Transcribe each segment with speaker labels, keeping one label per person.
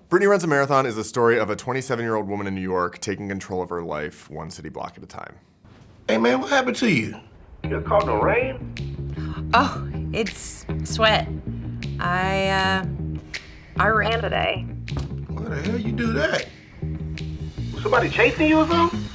Speaker 1: Brittany Runs a Marathon is the story of a 27-year-old woman in New York taking control of her life one city block at a time.
Speaker 2: Hey man, what happened to you? You got caught in the rain?
Speaker 3: Oh, it's sweat. I ran today.
Speaker 2: Why the hell you do that? Somebody chasing you or something?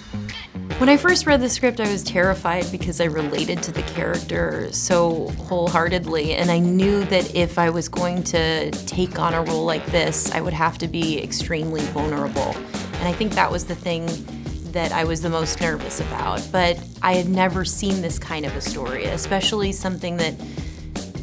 Speaker 3: When I first read the script, I was terrified because I related to the character so wholeheartedly, and I knew that if I was going to take on a role like this, I would have to be extremely vulnerable. And I think that was the thing that I was the most nervous about. But I had never seen this kind of a story, especially something that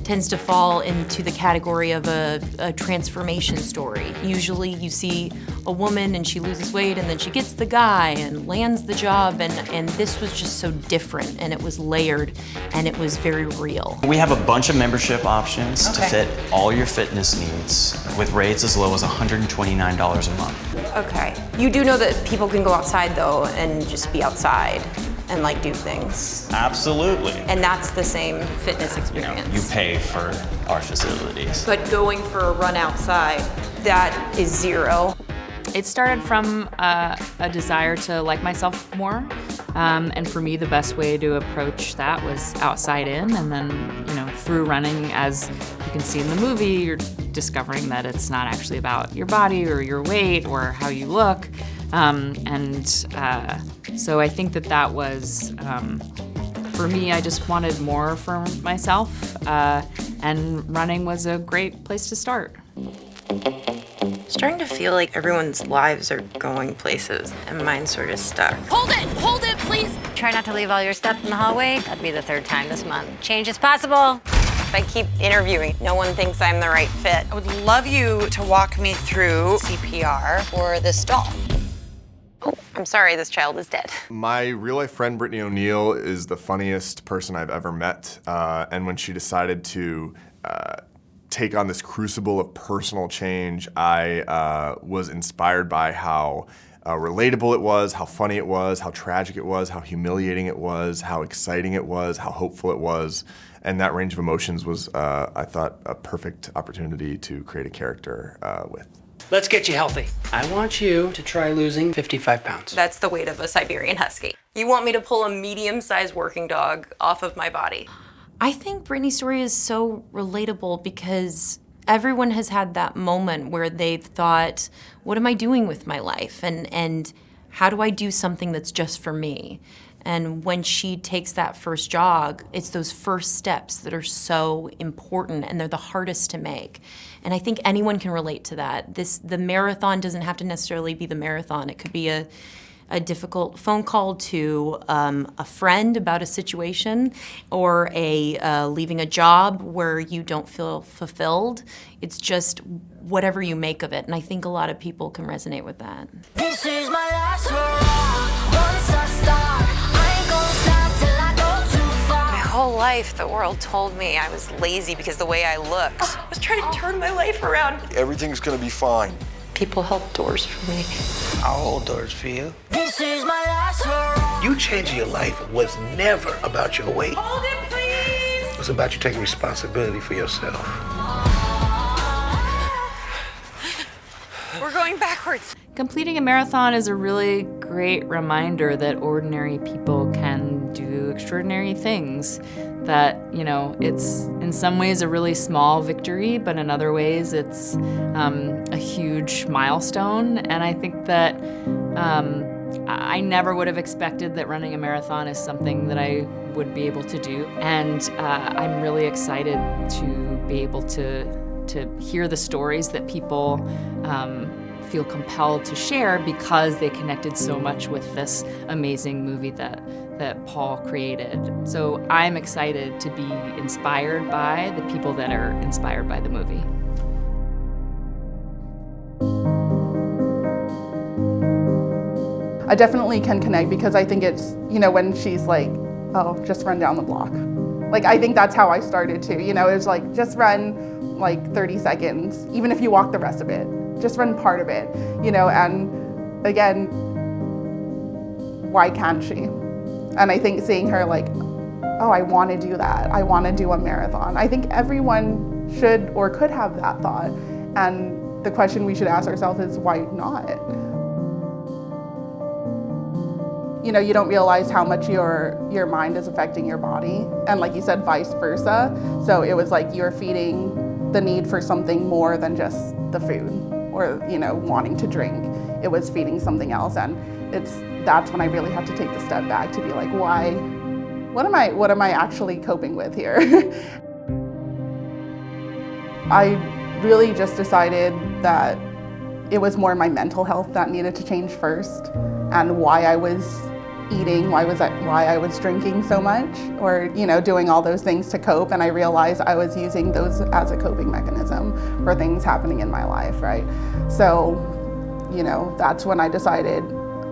Speaker 3: tends to fall into the category of a transformation story. Usually you see a woman and she loses weight and then she gets the guy and lands the job, and this was just so different, and it was layered and it was very real.
Speaker 4: We have a bunch of membership options to fit all your fitness needs with rates as low as $129 a month.
Speaker 3: Okay. You do know that people can go outside though and just be outside and like do things.
Speaker 4: Absolutely.
Speaker 3: And that's the same fitness experience.
Speaker 4: You pay for our facilities.
Speaker 3: But going for a run outside, that is zero.
Speaker 5: It started from a desire to like myself more, and for me the best way to approach that was outside in, and then through running, as you can see in the movie, you're discovering that it's not actually about your body or your weight or how you look, so I think that was, for me, I just wanted more for myself, and running was a great place to start.
Speaker 3: Starting to feel like everyone's lives are going places and mine's sort of stuck.
Speaker 6: Hold it, please.
Speaker 7: Try not to leave all your stuff in the hallway. That'd be the third time this month. Change is possible.
Speaker 3: If I keep interviewing, no one thinks I'm the right fit. I would love you to walk me through CPR for this doll. Oh, I'm sorry, this child is dead.
Speaker 1: My real-life friend, Brittany O'Neill, is the funniest person I've ever met, and when she decided to take on this crucible of personal change, I was inspired by how relatable it was, how funny it was, how tragic it was, how humiliating it was, how exciting it was, how hopeful it was. And that range of emotions was, I thought, a perfect opportunity to create a character with.
Speaker 8: Let's get you healthy. I want you to try losing 55 pounds.
Speaker 3: That's the weight of a Siberian Husky. You want me to pull a medium-sized working dog off of my body. I think Brittany's story is so relatable because everyone has had that moment where they've thought, what am I doing with my life? And how do I do something that's just for me? And when she takes that first jog, it's those first steps that are so important, and they're the hardest to make. And I think anyone can relate to that. The marathon doesn't have to necessarily be the marathon. It could be a difficult phone call to a friend about a situation, or leaving a job where you don't feel fulfilled. It's just whatever you make of it, and I think a lot of people can resonate with that.
Speaker 6: This is my last hurrah. Once I start, I ain't gonna stop till I go too far.
Speaker 3: My whole life, the world told me I was lazy because the way I looked. I was trying to turn my life around.
Speaker 2: Everything's gonna be fine.
Speaker 3: People held doors for me.
Speaker 2: I'll hold doors for you.
Speaker 6: This is my last hurrah.
Speaker 2: You changing your life was never about your weight.
Speaker 3: Hold it, please!
Speaker 2: It was about you taking responsibility for yourself.
Speaker 3: We're going backwards.
Speaker 5: Completing a marathon is a really great reminder that ordinary people can do extraordinary things. That, it's in some ways a really small victory, but in other ways it's a huge milestone. And I think that I never would have expected that running a marathon is something that I would be able to do. And I'm really excited to be able to hear the stories that people feel compelled to share because they connected so much with this amazing movie that Paul created. So I'm excited to be inspired by the people that are inspired by the movie.
Speaker 9: I definitely can connect because I think it's, when she's like, oh, just run down the block. Like, I think that's how I started too. It was like, just run like 30 seconds, even if you walk the rest of it. Just run part of it, and again, why can't she? And I think seeing her like, oh, I want to do that. I want to do a marathon. I think everyone should or could have that thought. And the question we should ask ourselves is, why not? You know, you don't realize how much your mind is affecting your body. And like you said, vice versa. So it was like you're feeding the need for something more than just the food or, you know, wanting to drink. It was feeding something else. And that's when I really had to take the step back to be like, why? What am I actually coping with here? I really just decided that it was more my mental health that needed to change first, and why I was eating, why I was drinking so much, or, you know, doing all those things to cope. And I realized I was using those as a coping mechanism for things happening in my life, right? So, you know, that's when I decided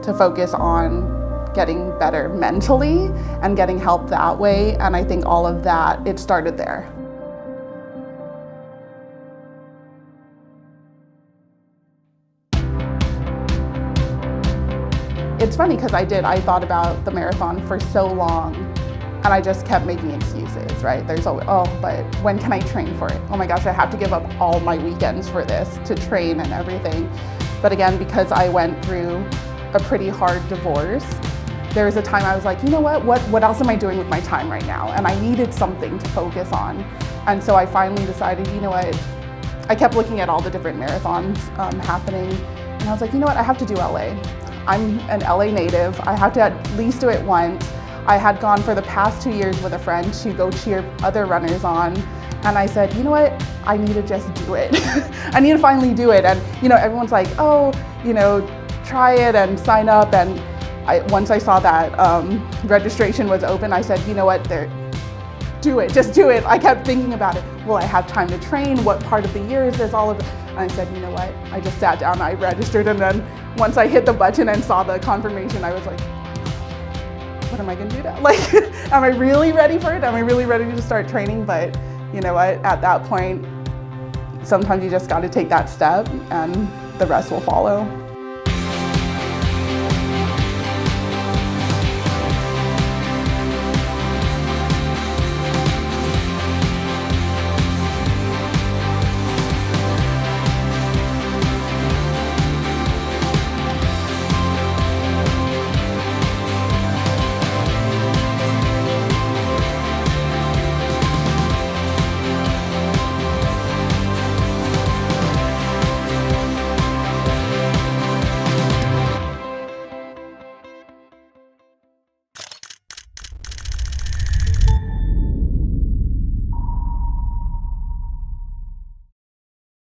Speaker 9: to focus on getting better mentally and getting help that way. And I think all of that, it started there. It's funny because I thought about the marathon for so long, and I just kept making excuses, right? There's always, oh, but when can I train for it? Oh my gosh, I have to give up all my weekends for this to train and everything. But again, because I went through a pretty hard divorce, there was a time I was like, you know what else am I doing with my time right now? And I needed something to focus on. And so I finally decided, you know what, I kept looking at all the different marathons happening, and I was like, you know what, I have to do LA. I'm an LA native. I have to at least do it once. I had gone for the past 2 years with a friend to go cheer other runners on. And I said, you know what? I need to just do it. I need to finally do it. And, you know, everyone's like, oh, you know, try it and sign up. And once I saw that registration was open, I said, you know what? Do it, just do it. I kept thinking about it. Will I have time to train? What part of the year is this? All of it. And I said, you know what? I just sat down, I registered, and then once I hit the button and saw the confirmation, I was like, what am I gonna do now? Like, am I really ready for it? Am I really ready to start training? But you know what? At that point, sometimes you just gotta take that step and the rest will follow.